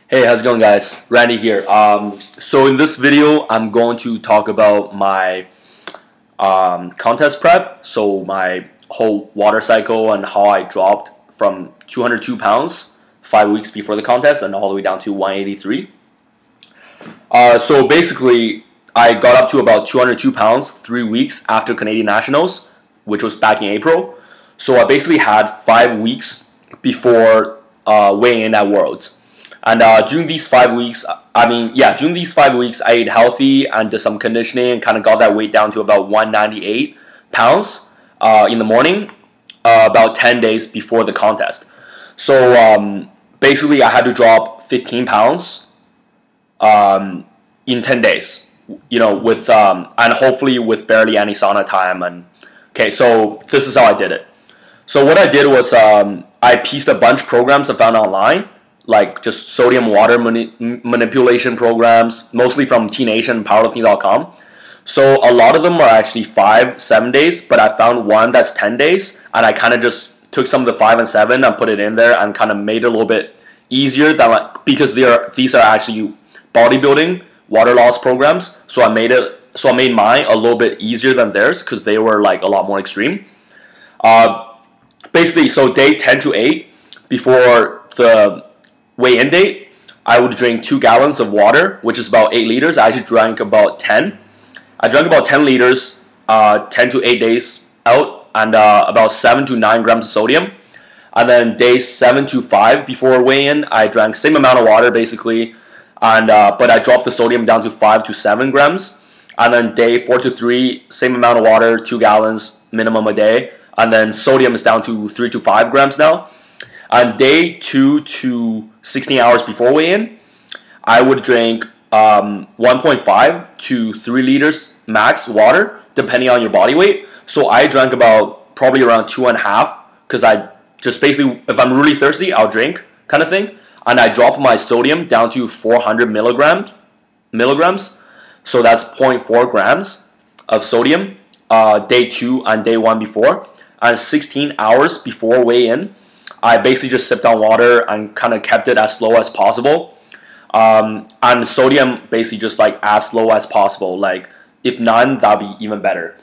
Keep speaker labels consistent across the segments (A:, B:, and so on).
A: Hey, how's it going, guys? Randy here. So in this video, I'm going to talk about my contest prep. So my whole water cycle and how I dropped from 202 pounds 5 weeks before the contest and all the way down to 183. So basically, I got up to about 202 pounds 3 weeks after Canadian Nationals, which was back in April. So I basically had 5 weeks before weighing in at Worlds. And during these 5 weeks, during these 5 weeks, I ate healthy and did some conditioning and kind of got that weight down to about 198 pounds in the morning, about 10 days before the contest. So basically, I had to drop 15 pounds in 10 days, with and hopefully with barely any sauna time. And okay, so this is how I did it. So what I did was I pieced a bunch of programs I found online, like just sodium water manipulation programs, mostly from TNation and powerlifting.com. So a lot of them are actually 5-7 days, but I found one that's 10 days, and I kind of just took some of the 5 and 7 and put it in there and kind of made it a little bit easier than because these are actually bodybuilding water loss programs. So I made mine a little bit easier than theirs because they were like a lot more extreme. Basically, so day 10 to 8 before the weigh-in date, I would drink 2 gallons of water, which is about 8 liters. I actually drank about 10. I drank about 10 liters, 10 to 8 days out, and about 7 to 9 grams of sodium. And then days 7 to 5 before weigh-in, I drank same amount of water basically, and but I dropped the sodium down to 5 to 7 grams. And then day 4 to 3, same amount of water, 2 gallons minimum a day, and then sodium is down to 3 to 5 grams now. On day 2 to 16 hours before weigh-in, I would drink 1.5 to 3 liters max water, depending on your body weight. So I drank probably around 2.5, because I just basically, if I'm really thirsty, I'll drink kind of thing. And I dropped my sodium down to 400 milligrams. So that's 0.4 grams of sodium, day 2 and day 1 before. And 16 hours before weigh-in, I basically just sipped on water and kind of kept it as slow as possible. And sodium basically just like as slow as possible. Like if none, that'd be even better.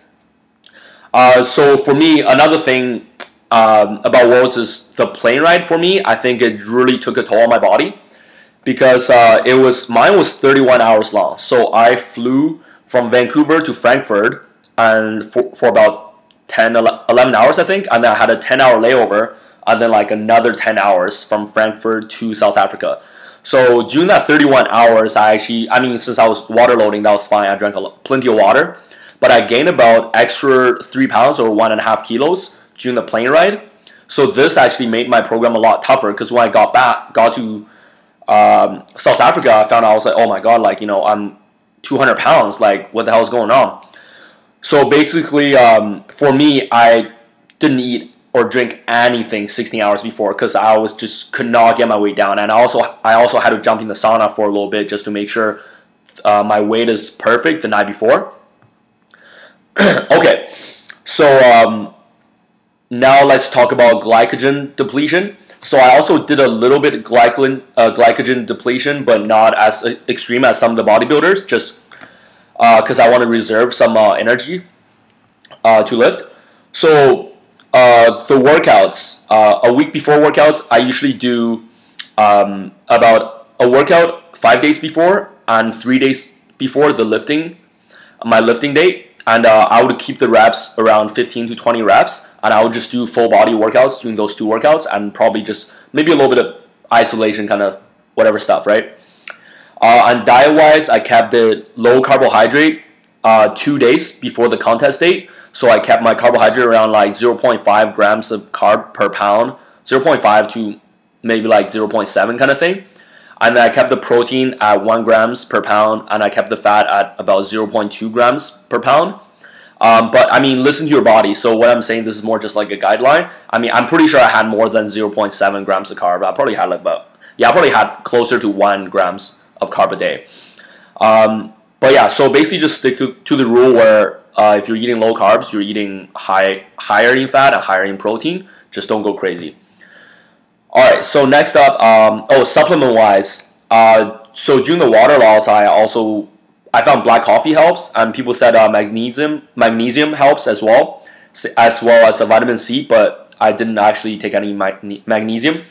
A: So for me, another thing about Worlds is the plane ride. For me, I think it really took a toll on my body because mine was 31 hours long. So I flew from Vancouver to Frankfurt and for about 11 hours, I think, and then I had a 10-hour layover, and then like another 10 hours from Frankfurt to South Africa. So during that 31 hours, since I was water loading, that was fine. I drank plenty of water, but I gained about extra 3 pounds or 1.5 kilos during the plane ride. So this actually made my program a lot tougher because when I got to South Africa, I was like, oh my god, like, I'm 200 pounds. Like, what the hell is going on? So basically, for me, I didn't eat or drink anything 16 hours before because I could not get my weight down, and I also had to jump in the sauna for a little bit just to make sure my weight is perfect the night before. Okay, so now let's talk about glycogen depletion. So I also did a little bit of glycogen depletion, but not as extreme as some of the bodybuilders, just because I want to reserve some energy to lift. So the workouts, a week before workouts, I usually do about a workout 5 days before and 3 days before my lifting date. And I would keep the reps around 15 to 20 reps, and I would just do full body workouts during those 2 workouts, and probably just maybe a little bit of isolation, kind of whatever stuff, right? And diet-wise, I kept it low carbohydrate 2 days before the contest date. So I kept my carbohydrate around like 0.5 grams of carb per pound, 0.5 to maybe like 0.7 kind of thing. And then I kept the protein at 1 grams per pound, and I kept the fat at about 0.2 grams per pound. But I mean, listen to your body. So what I'm saying, this is more just like a guideline. I mean, I'm pretty sure I had more than 0.7 grams of carb. I probably had closer to 1 grams of carb a day. But yeah, so basically just stick to the rule where if you're eating low carbs, you're eating higher in fat and higher in protein. Just don't go crazy. Alright, so next up, supplement-wise, So during the water loss, I found black coffee helps, and people said magnesium helps as well as a vitamin C, but I didn't actually take any magnesium.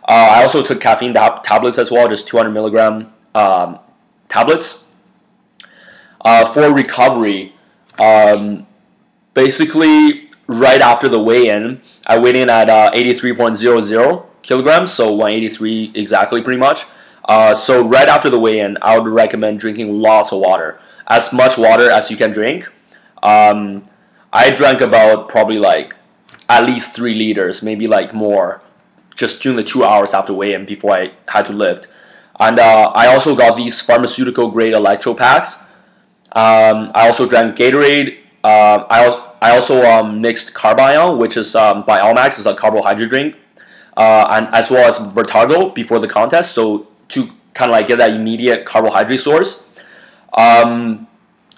A: I also took caffeine tablets as well, just 200 milligram tablets. For recovery, basically right after the weigh-in, I weighed in at 83.00 kilograms, so 183 exactly, pretty much. So right after the weigh-in, I would recommend drinking lots of water, as much water as you can drink. I drank about probably like at least 3 liters, maybe like more, just during the 2 hours after weigh-in before I had to lift. And I also got these pharmaceutical grade electro packs. I also drank Gatorade. I also mixed Carbion, which is by Almax, is a carbohydrate drink, and as well as Vertargo before the contest, so to kind of like get that immediate carbohydrate source.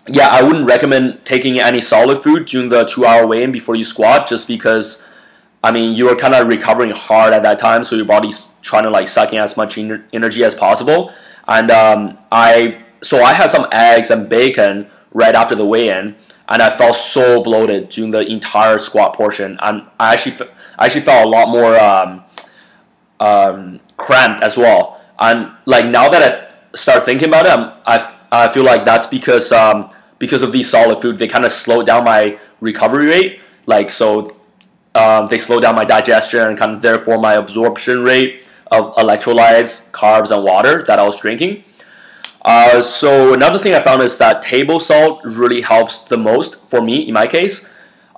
A: Yeah, I wouldn't recommend taking any solid food during the 2-hour weigh-in before you squat, just because, I mean, you are kind of recovering hard at that time, so your body's trying to like suck in as much energy as possible. And I had some eggs and bacon right after the weigh-in, and I felt so bloated during the entire squat portion, and I actually felt a lot more cramped as well. And like now that I start thinking about it, I feel like that's because of these solid food, they kind of slowed down my recovery rate. Like so, they slowed down my digestion and kind of therefore my absorption rate of electrolytes, carbs, and water that I was drinking. So another thing I found is that table salt really helps the most for me in my case,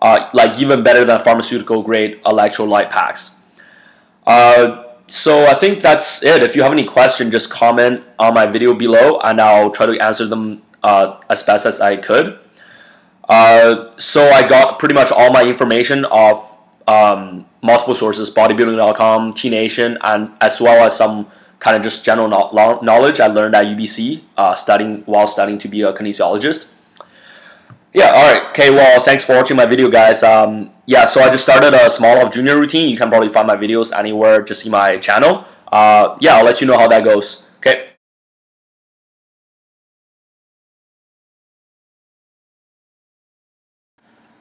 A: like even better than pharmaceutical grade electrolyte packs. So I think that's it. If you have any question, just comment on my video below and I'll try to answer them as best as I could. So I got pretty much all my information off multiple sources, bodybuilding.com, T-Nation, and as well as some kind of just general knowledge I learned at UBC while studying to be a kinesiologist. Yeah, alright, okay, well, thanks for watching my video, guys. Yeah, so I just started a small of junior routine. You can probably find my videos anywhere, just see my channel. Yeah, I'll let you know how that goes. Okay.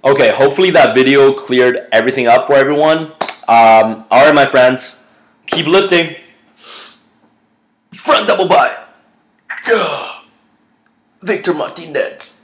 A: Okay, hopefully that video cleared everything up for everyone. Alright, my friends, keep lifting. Front double bite. Victor Martinez.